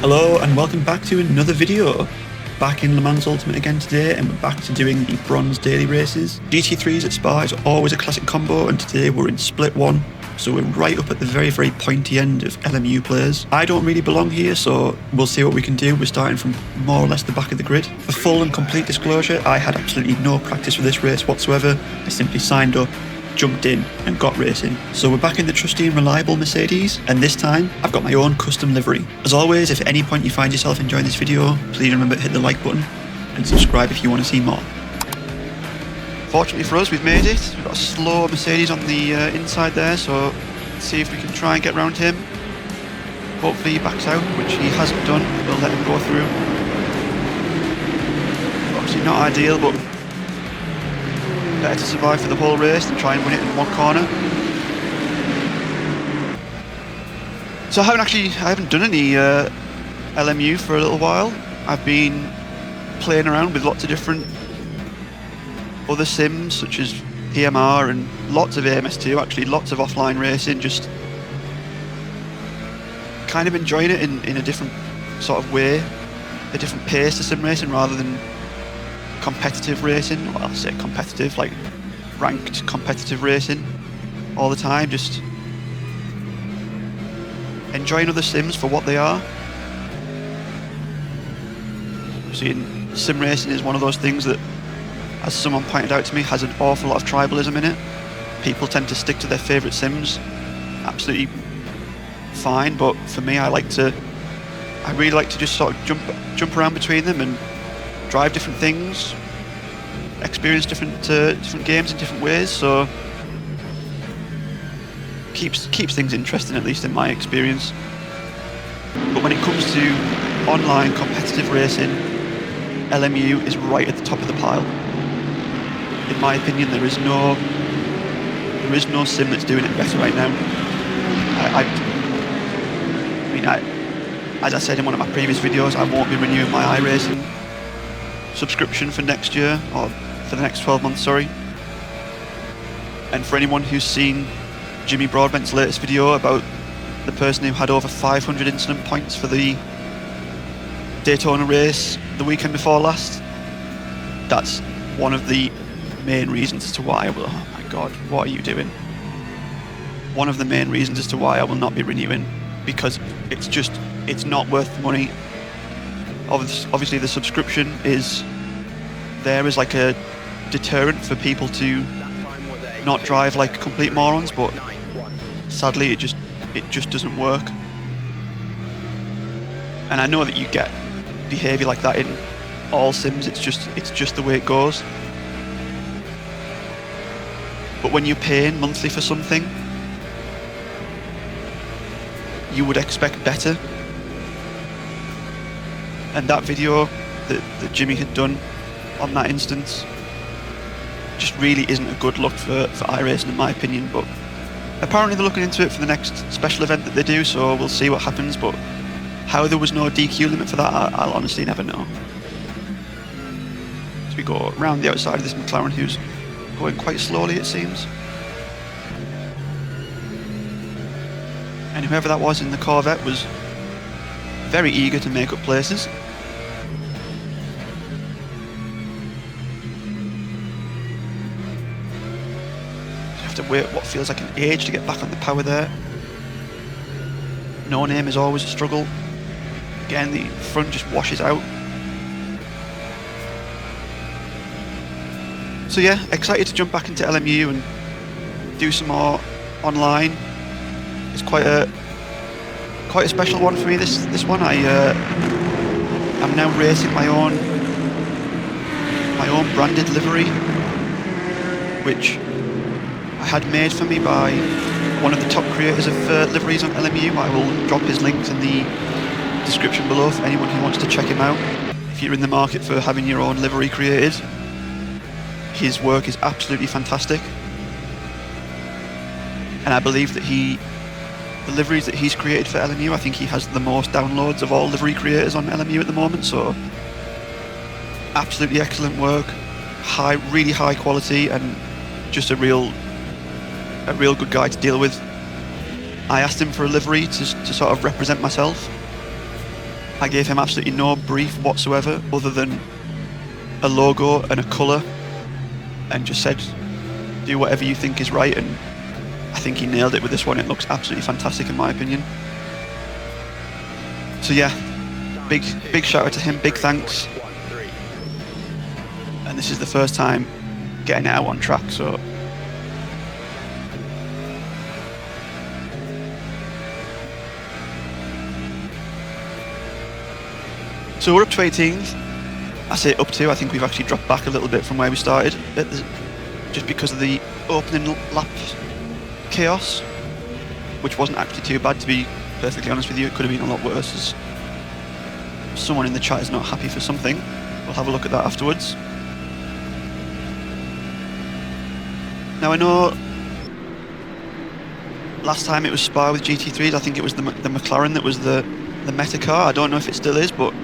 Hello and welcome back to another video. Back in Le Mans Ultimate again today, and we're back to doing the bronze daily races. GT3s at Spa is always a classic combo, and today we're in split one, so we're right up at the very pointy end of LMU players. I don't really belong here, so we'll see what we can do. We're starting from more or less the back of the grid. For full and complete disclosure, I had absolutely no practice for this race whatsoever. I simply signed up, jumped in and got racing. So we're back in the trusty and reliable Mercedes, and this time I've got my own custom livery. As always, if at any point you find yourself enjoying this video, please remember to hit the like button and subscribe if you want to see more. Fortunately for us, we've made it. We've got a slow Mercedes on the inside there, so let's see if we can try and get around him. Hopefully he backs out, which he hasn't done. We'll let him go through. Obviously not ideal, but better to survive for the whole race than try and win it in one corner. So I haven't done any LMU for a little while. I've been playing around with lots of different other sims such as EMR and lots of AMS2, actually lots of offline racing, just kind of enjoying it in a different sort of way, a different pace to sim racing rather than competitive racing. Well, I'll say competitive, like ranked competitive racing all the time, just enjoying other sims for what they are. Seeing sim racing is one of those things that, as someone pointed out to me, has an awful lot of tribalism in it. People tend to stick to their favourite sims, absolutely fine, but for me I really like to just sort of jump around between them and drive different things, experience different games in different ways, so keeps things interesting, at least in my experience. But when it comes to online competitive racing, LMU is right at the top of the pile. In my opinion, there is no sim that's doing it better right now. As I said in one of my previous videos, I won't be renewing my iRacing subscription for next year, or for the next 12 months, sorry. And for anyone who's seen Jimmy Broadbent's latest video about the person who had over 500 incident points for the Daytona race the weekend before last, that's one of the main reasons as to why I will, oh my god, what are you doing? One of the main reasons as to why I will not be renewing, because it's not worth the money. Obviously the subscription is there as like a deterrent for people to not drive like complete morons, but sadly it just doesn't work. And I know that you get behaviour like that in all sims, it's just the way it goes. But when you're paying monthly for something, you would expect better. And that video that Jimmy had done on that instance just really isn't a good look for iRacing, in my opinion. But apparently they're looking into it for the next special event that they do, so we'll see what happens. But how there was no DQ limit for that, I'll honestly never know. So we go around the outside of this McLaren, who's going quite slowly, it seems. And whoever that was in the Corvette was very eager to make up places. You have to wait what feels like an age to get back on the power there. No name is always a struggle. Again, the front just washes out. So yeah, excited to jump back into LMU and do some more online. It's quite a special one for me. This one, I'm now racing my own branded livery, which I had made for me by one of the top creators of liveries on LMU. I will drop his links in the description below for anyone who wants to check him out. If you're in the market for having your own livery created, his work is absolutely fantastic. And I believe that the liveries that he's created for LMU, I think he has the most downloads of all livery creators on LMU at the moment, so absolutely excellent work, really high quality, and just a real good guy to deal with. I asked him for a livery to sort of represent myself. I gave him absolutely no brief whatsoever other than a logo and a colour, and just said, do whatever you think is right, and I think he nailed it with this one. It looks absolutely fantastic in my opinion. So yeah, big shout out to him, big thanks. And this is the first time getting it out on track, so we're up to 18th. I say up to, I think we've actually dropped back a little bit from where we started, just because of the opening lap chaos, which wasn't actually too bad, to be perfectly honest with you. It could have been a lot worse, as someone in the chat is not happy for something. We'll have a look at that afterwards. Now I know last time it was Spa with GT3s, I think it was the McLaren that was the meta car. I don't know if it still is, but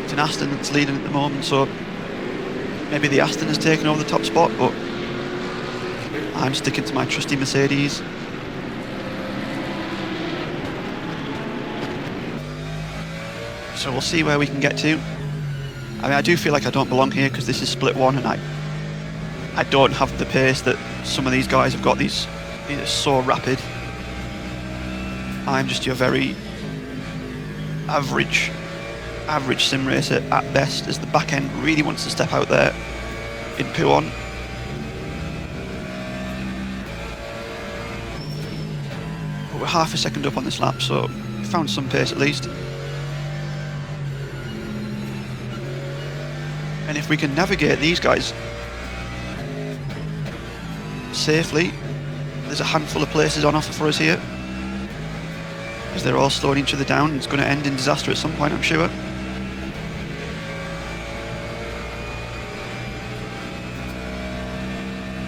it's an Aston that's leading at the moment, so maybe the Aston has taken over the top spot, but I'm sticking to my trusty Mercedes. So we'll see where we can get to. I mean, I do feel like I don't belong here because this is split one, and I don't have the pace that some of these guys have got. These are so rapid. I'm just your very average sim racer at best, as the back end really wants to step out there in P1. But we're half a second up on this lap, so we found some pace at least. And if we can navigate these guys safely, there's a handful of places on offer for us here, because they're all slowing each other down. It's going to end in disaster at some point, I'm sure.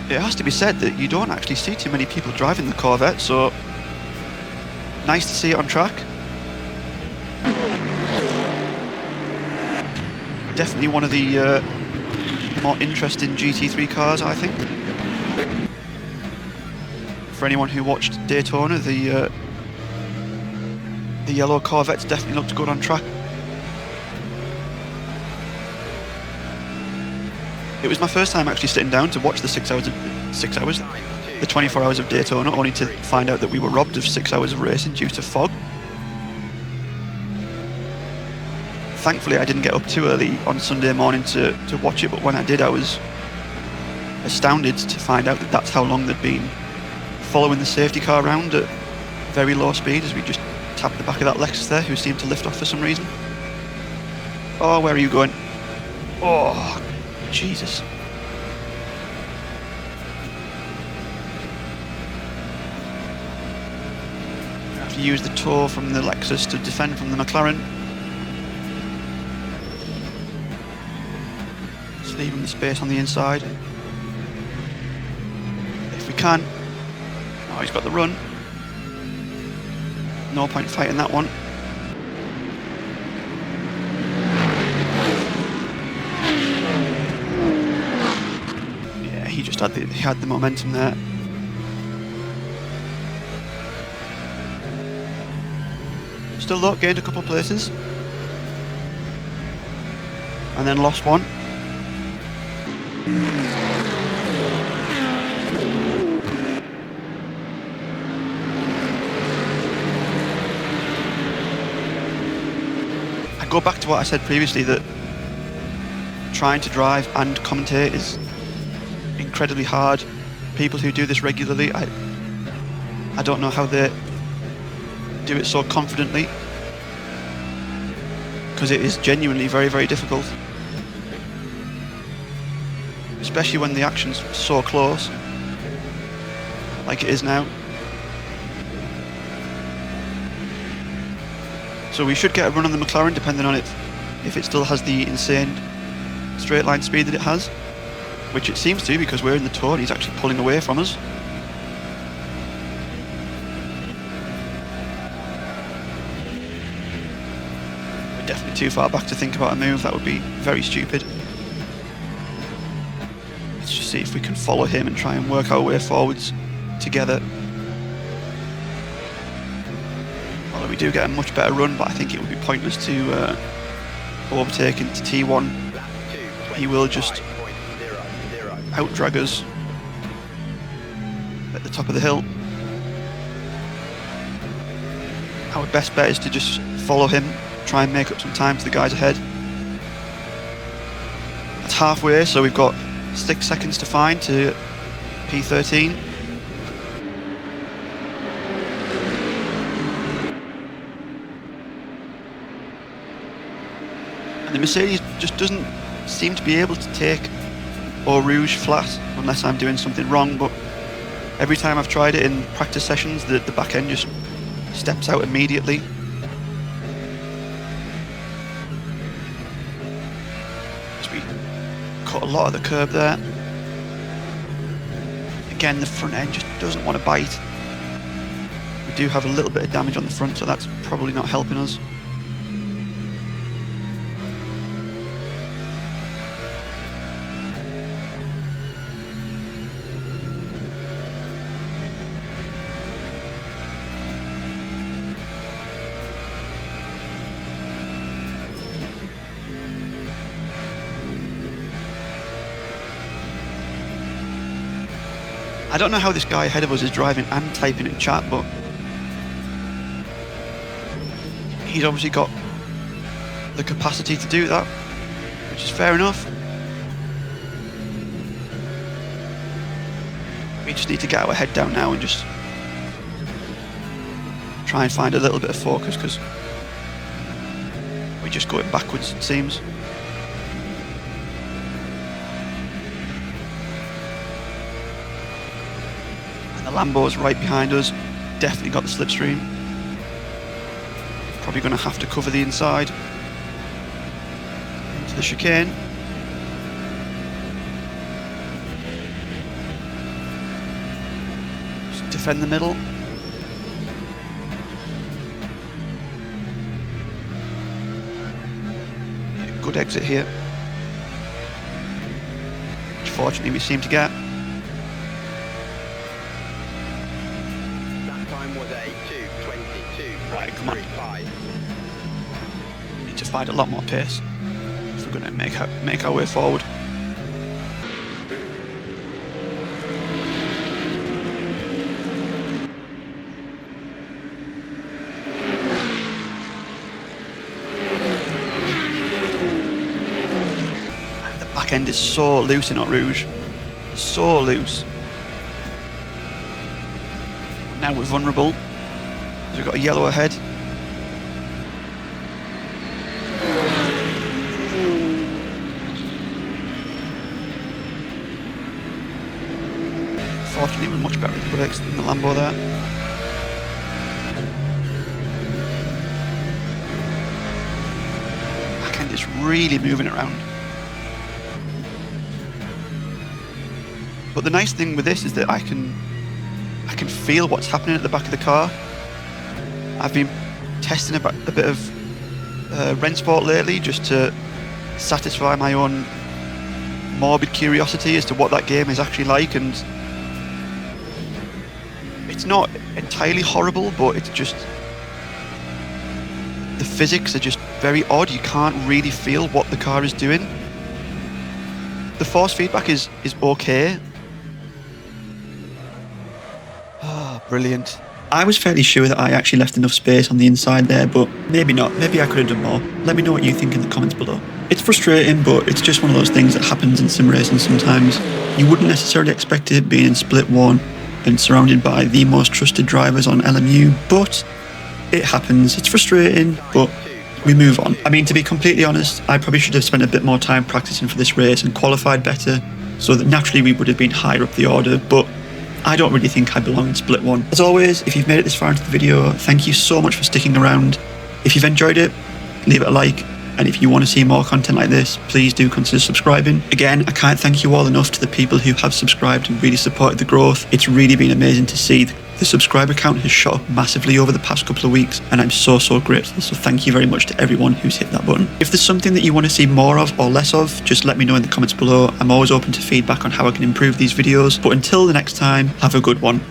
It has to be said that you don't actually see too many people driving the Corvette, so nice to see it on track. Definitely one of the more interesting GT3 cars, I think. For anyone who watched Daytona, the yellow Corvettes definitely looked good on track. It was my first time actually sitting down to watch the 24 hours of Daytona, only to find out that we were robbed of 6 hours of racing due to fog. Thankfully I didn't get up too early on Sunday morning to watch it, but when I did I was astounded to find out that that's how long they'd been following the safety car around at very low speed, as we just tapped the back of that Lexus there, who seemed to lift off for some reason. Oh, where are you going? Oh, Jesus. I have to use the tow from the Lexus to defend from the McLaren. Just leaving the space on the inside. If we can. Oh, he's got the run. No point fighting that one. Yeah, he just had the momentum there. Still though, gained a couple of places. And then lost one. Go back to what I said previously, that trying to drive and commentate is incredibly hard. People who do this regularly, I don't know how they do it so confidently, because it is genuinely very, very difficult, especially when the action's so close like it is now. So we should get a run on the McLaren, depending on it, if it still has the insane straight line speed that it has, which it seems to, because we're in the tow and he's actually pulling away from us. We're definitely too far back to think about a move. That would be very stupid. Let's just see if we can follow him and try and work our way forwards together. we do get a much better run, but I think it would be pointless to overtake into T1. He will just out-drag us at the top of the hill. Our best bet is to just follow him, try and make up some time to the guys ahead. It's halfway, so we've got 6 seconds to find to P13. And the Mercedes just doesn't seem to be able to take Eau Rouge flat unless I'm doing something wrong, but every time I've tried it in practice sessions, the back end just steps out immediately. As we cut a lot of the curb there. Again, the front end just doesn't want to bite. We do have a little bit of damage on the front, so that's probably not helping us. I don't know how this guy ahead of us is driving and typing in chat, but he's obviously got the capacity to do that, which is fair enough. We just need to get our head down now and just try and find a little bit of focus, because we're just going backwards, it seems. The Lambo's right behind us, definitely got the slipstream. Probably going to have to cover the inside into the chicane. Just defend the middle. Good exit here, which fortunately we seem to get. Right, come on. We need to find a lot more pace if we're going to make our way forward. The back end is so loose in Eau Rouge, so loose. Now we're vulnerable. We've got a yellow ahead. Fortunately, we're much better at the brakes than the Lambo there. Backend is really moving around. But the nice thing with this is that I can feel what's happening at the back of the car. I've been testing a bit of Rennsport lately just to satisfy my own morbid curiosity as to what that game is actually like, and it's not entirely horrible, but it's just the physics are just very odd. You can't really feel what the car is doing. The force feedback is okay. Ah, brilliant. I was fairly sure that I actually left enough space on the inside there, but maybe not. Maybe I could have done more. Let me know what you think in the comments below. It's frustrating, but it's just one of those things that happens in sim racing sometimes. You wouldn't necessarily expect it being in Split 1 and surrounded by the most trusted drivers on LMU, but it happens. It's frustrating, but we move on. I mean, to be completely honest, I probably should have spent a bit more time practicing for this race and qualified better, so that naturally we would have been higher up the order, but I don't really think I belong in Split 1. As always, if you've made it this far into the video, thank you so much for sticking around. If you've enjoyed it, leave it a like, and if you want to see more content like this, please do consider subscribing. Again, I can't thank you all enough to the people who have subscribed and really supported the growth. It's really been amazing to see. The subscriber count has shot up massively over the past couple of weeks, and I'm so grateful, so thank you very much to everyone who's hit that button. If there's something that you want to see more of or less of, just let me know in the comments below. I'm always open to feedback on how I can improve these videos, but until the next time, have a good one.